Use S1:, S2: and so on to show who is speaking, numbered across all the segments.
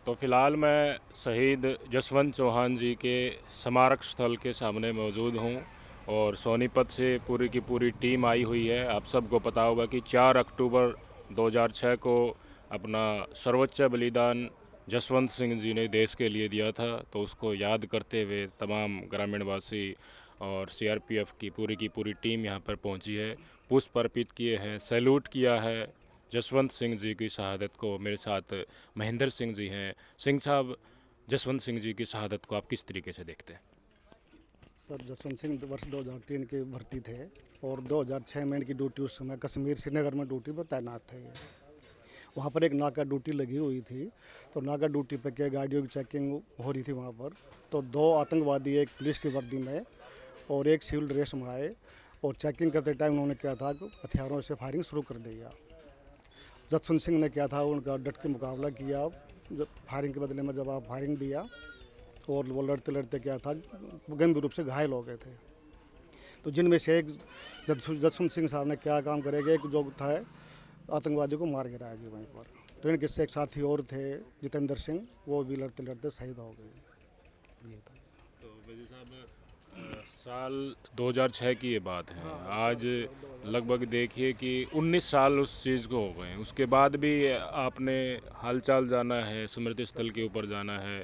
S1: तो फ़िलहाल मैं शहीद जसवंत चौहान जी के स्मारक स्थल के सामने मौजूद हूँ और सोनीपत से पूरी की पूरी टीम आई हुई है। आप सबको पता होगा कि 4 अक्टूबर 2006 को अपना सर्वोच्च बलिदान जसवंत सिंह जी ने देश के लिए दिया था, तो उसको याद करते हुए तमाम ग्रामीणवासी और सीआरपीएफ की पूरी टीम यहाँ पर पहुँची है। पुष्प अर्पित किए हैं, सैल्यूट किया है जसवंत सिंह जी की शहादत को। मेरे साथ महेंद्र सिंह जी हैं। सिंह साहब, जसवंत सिंह जी की शहादत को आप किस तरीके से देखते हैं?
S2: सर, जसवंत सिंह वर्ष 2003 के भर्ती थे और 2006 में इनकी ड्यूटी उस समय कश्मीर श्रीनगर में ड्यूटी पर तैनात थे। वहाँ पर एक नाका ड्यूटी लगी हुई थी, तो नाका ड्यूटी पर क्या गाड़ियों की चेकिंग हो रही थी वहाँ पर, तो 2 आतंकवादी एक पुलिस की वर्दी में और एक सिविल ड्रेस में आए और चेकिंग करते टाइम उन्होंने क्या था कि हथियारों से फायरिंग शुरू कर दिया। जसवंत सिंह ने क्या था, उनका डट के मुकाबला किया। जब फायरिंग के बदले में जब आप फायरिंग दिया और वो लड़ते लड़ते क्या था, गंभीर रूप से घायल हो गए थे। तो जिनमें से एक जसवंत सिंह साहब ने क्या काम करेगा, एक जो था आतंकवादी को मार गिराया जी वहीं पर। तो इनके से एक साथी और थे जितेंद्र सिंह, वो भी लड़ते लड़ते शहीद हो गए। ये था।
S1: तो वजी साहब, साल 2006 की ये बात है। आज लगभग देखिए कि 19 साल उस चीज़ को हो गए हैं। उसके बाद भी आपने हालचाल जाना है, स्मृति स्थल के ऊपर जाना है,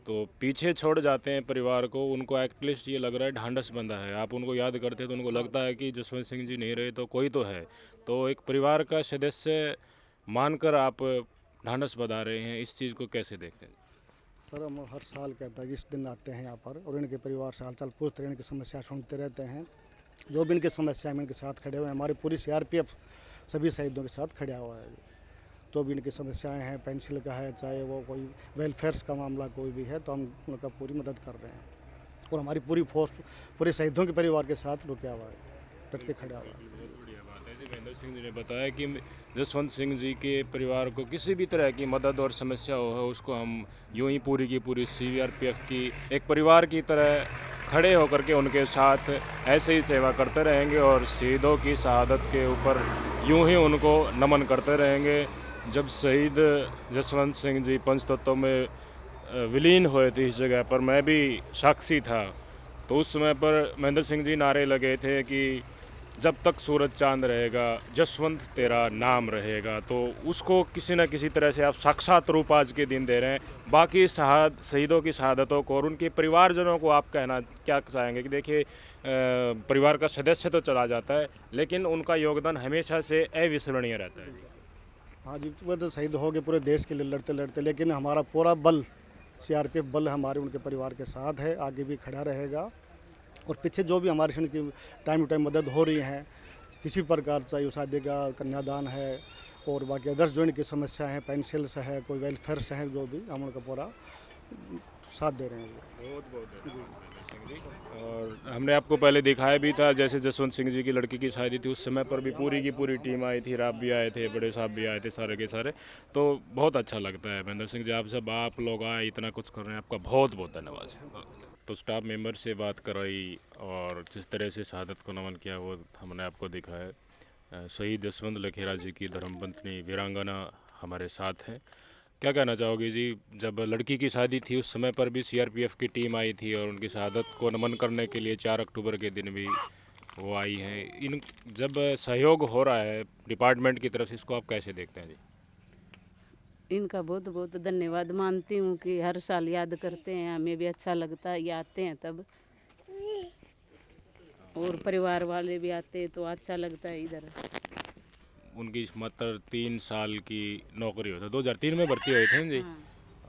S1: तो पीछे छोड़ जाते हैं परिवार को। उनको एटलीस्ट ये लग रहा है ढांढस बंधा है। आप उनको याद करते हैं तो उनको लगता है कि जसवंत सिंह जी नहीं रहे तो कोई तो है। तो एक परिवार का सदस्य मानकर आप ढांढस बंधा रहे हैं, इस चीज़ को कैसे देखते हैं?
S2: सर, हम हर साल कहता है कि इस दिन आते हैं यहाँ पर और इनके परिवार से हालचाल पूछते हैं, इनकी समस्या सुनते रहते हैं। जो भी इनकी समस्या है, हम इनके साथ खड़े हुए हैं। हमारी पूरी सीआरपीएफ सभी शहीदों के साथ खड़ा हुआ है। जो भी इनकी समस्याएं हैं, पेंसिल का है, चाहे वो कोई वेलफेयर्स का मामला कोई भी है, तो हम उनका पूरी मदद कर रहे हैं और हमारी पूरी फोर्स पूरे शहीदों के परिवार के साथ रुका हुआ है, डट के खड़ा हुआ है।
S1: बहुत बढ़िया बात है जी। महेंद्र सिंह जी ने बताया कि जसवंत सिंह जी के परिवार को किसी भी तरह की मदद और समस्या हो, उसको हम यूं ही पूरी की पूरी सीआरपीएफ की एक परिवार की तरह खड़े होकर के उनके साथ ऐसे ही सेवा करते रहेंगे और शहीदों की शहादत के ऊपर यूं ही उनको नमन करते रहेंगे। जब शहीद जसवंत सिंह जी पंचतत्व में विलीन हुए थे, इस जगह पर मैं भी साक्षी था। तो उस समय पर महेंद्र सिंह जी नारे लगे थे कि जब तक सूरज चांद रहेगा जसवंत तेरा नाम रहेगा। तो उसको किसी न किसी तरह से आप साक्षात रूप आज के दिन दे रहे हैं। बाकी शहीदों की शहादतों को और उनके परिवारजनों को आप कहना क्या चाहेंगे कि देखिए, परिवार का सदस्य तो चला जाता है लेकिन उनका योगदान हमेशा से अविस्मरणीय रहता है।
S2: हाँ जी, वो तो शहीद हो गए पूरे देश के लिए लड़ते लड़ते, लेकिन हमारा पूरा बल, सीआरपीएफ बल हमारे उनके परिवार के साथ है, आगे भी खड़ा रहेगा। और पीछे जो भी हमारे की टाइम टू टाइम मदद हो रही है किसी प्रकार, चाहे शादी का कन्यादान है और बाकी अदर्स जो इनकी समस्या है, पेंसिल्स है, कोई वेलफेयर्स हैं, जो भी हम उनका पूरा साथ दे रहे हैं।
S1: बहुत बहुत धन्यवाद सिंह जी। और हमने आपको पहले दिखाया भी था, जैसे जसवंत सिंह जी की लड़की की शादी थी, उस समय पर भी पूरी की पूरी टीम आई थी। आप भी आए थे, बड़े साहब भी आए थे, सारे के सारे। तो बहुत अच्छा लगता है महेंद्र सिंह जी, आप लोग आए, इतना कुछ कर रहे हैं, आपका बहुत बहुत धन्यवाद। तो स्टाफ मेंबर से बात कराई और जिस तरह से शहादत को नमन किया वो हमने आपको दिखाया। शहीद जसवंत लखेरा जी की धर्मपत्नी वीरांगना हमारे साथ हैं। क्या कहना चाहोगे जी? जब लड़की की शादी थी उस समय पर भी सीआरपीएफ की टीम आई थी और उनकी शहादत को नमन करने के लिए 4 अक्टूबर के दिन भी वो आई हैं। इन जब सहयोग हो रहा है डिपार्टमेंट की तरफ से, इसको आप कैसे देखते हैं जी?
S3: इनका बहुत बहुत धन्यवाद मानती हूँ कि हर साल याद करते हैं, हमें भी अच्छा लगता है। ये आते हैं तब, और परिवार वाले भी आते हैं तो अच्छा लगता है इधर।
S1: उनकी मात्र 3 साल की नौकरी होता, 2003 में भर्ती हुए थे जी।
S3: हाँ,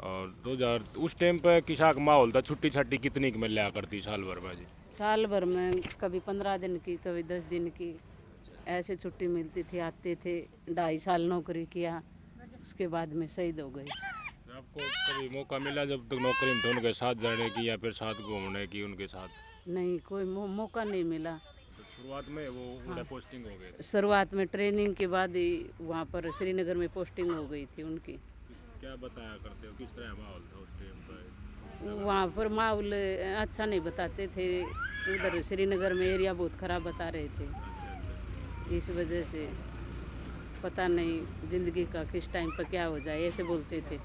S1: और 2000 उस टाइम पर किसा का माहौल था? छुट्टी छाट्टी कितनी की मिल लिया करती साल भर में जी?
S3: साल भर में कभी 15 दिन की, कभी 10 दिन की ऐसे छुट्टी मिलती थी। आते थे, 2.5 साल नौकरी किया, उसके बाद में शहीद हो गए।
S1: आपको कभी मौका मिला जब तक नौकरी में थे उनके साथ जाने की या फिर साथ घूमने की उनके साथ?
S3: नहीं, कोई मौका नहीं मिला।
S1: तो शुरुआत में वो उन्हें पोस्टिंग हो गई थी।
S3: शुरुआत में ट्रेनिंग के बाद ही वहाँ पर श्रीनगर में पोस्टिंग हो गई थी उनकी।
S1: क्या बताया करते हो, किस तरह माहौल था उस टाइम पर?
S3: वहाँ पर माहौल अच्छा नहीं बताते थे। उधर श्रीनगर में एरिया बहुत ख़राब बता रहे थे, इस वजह से पता नहीं ज़िंदगी का किस टाइम पर क्या हो जाए, ऐसे बोलते थे।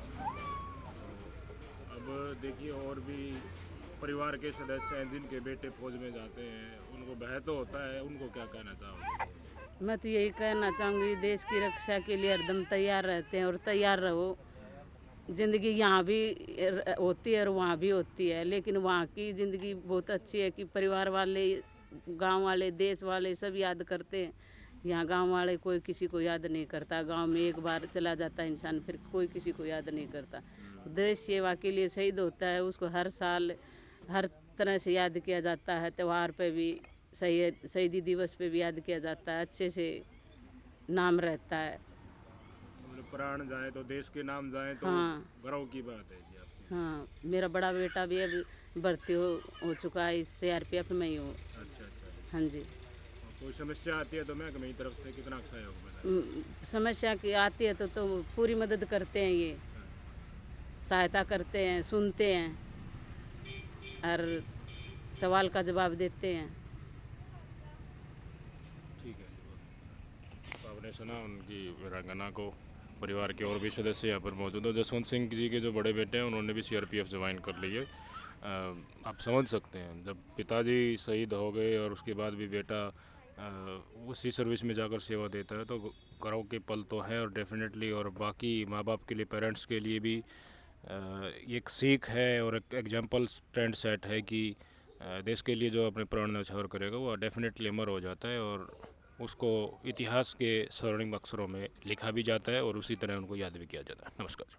S1: देखिए और भी परिवार के सदस्य हैं जिनके बेटे फौज में जाते हैं, उनको भय तो होता है, उनको क्या कहना चाहोगे?
S3: मैं तो यही कहना चाहूँगी, देश की रक्षा के लिए हरदम तैयार रहते हैं और तैयार रहो। ज़िंदगी यहाँ भी होती है और वहाँ भी होती है, लेकिन वहाँ की ज़िंदगी बहुत अच्छी है कि परिवार वाले, गांव वाले, देश वाले सब याद करते हैं। यहाँ गांव वाले कोई किसी को याद नहीं करता। गांव में एक बार चला जाता है इंसान, फिर कोई किसी को याद नहीं करता। देश सेवा के लिए शहीद होता है, उसको हर साल हर तरह से याद किया जाता है। त्यौहार पे भी, शहीदी दिवस पे भी याद किया जाता है, अच्छे से नाम रहता है।
S1: मतलब प्राण जाए तो देश के नाम जाए तो
S3: हाँ।
S1: गर्व की बात है जी आपकी।
S3: हाँ, मेरा बड़ा बेटा भी अब भर्ती हो चुका है, इस CRPF में ही हूँ।
S1: अच्छा अच्छा।
S3: हाँ जी।
S1: कोई समस्या आती है तो मैं मेरी तरफ से कितना सहयोग मिला?
S3: समस्या की आती है तो पूरी मदद करते हैं, ये सहायता करते हैं, सुनते हैं और सवाल का जवाब देते हैं।
S1: ठीक है जी। तो आपने सुना उनकी वीरांगना को। परिवार के और भी सदस्य यहाँ पर मौजूद हैं। जसवंत सिंह जी के जो बड़े बेटे हैं उन्होंने भी CRPF ज्वाइन कर ली है। आप समझ सकते हैं, जब पिताजी शहीद हो गए और उसके बाद भी बेटा उसी सर्विस में जाकर सेवा देता है तो गर्व के पल तो है। और डेफिनेटली और बाकी माँ बाप के लिए, पेरेंट्स के लिए भी एक सीख है और एक एग्जाम्पल ट्रेंड सेट है कि देश के लिए जो अपने प्राण न्यौछावर करेगा वो डेफिनेटली अमर हो जाता है और उसको इतिहास के स्वर्णिम अक्षरों में लिखा भी जाता है और उसी तरह उनको याद भी किया जाता है। नमस्कार।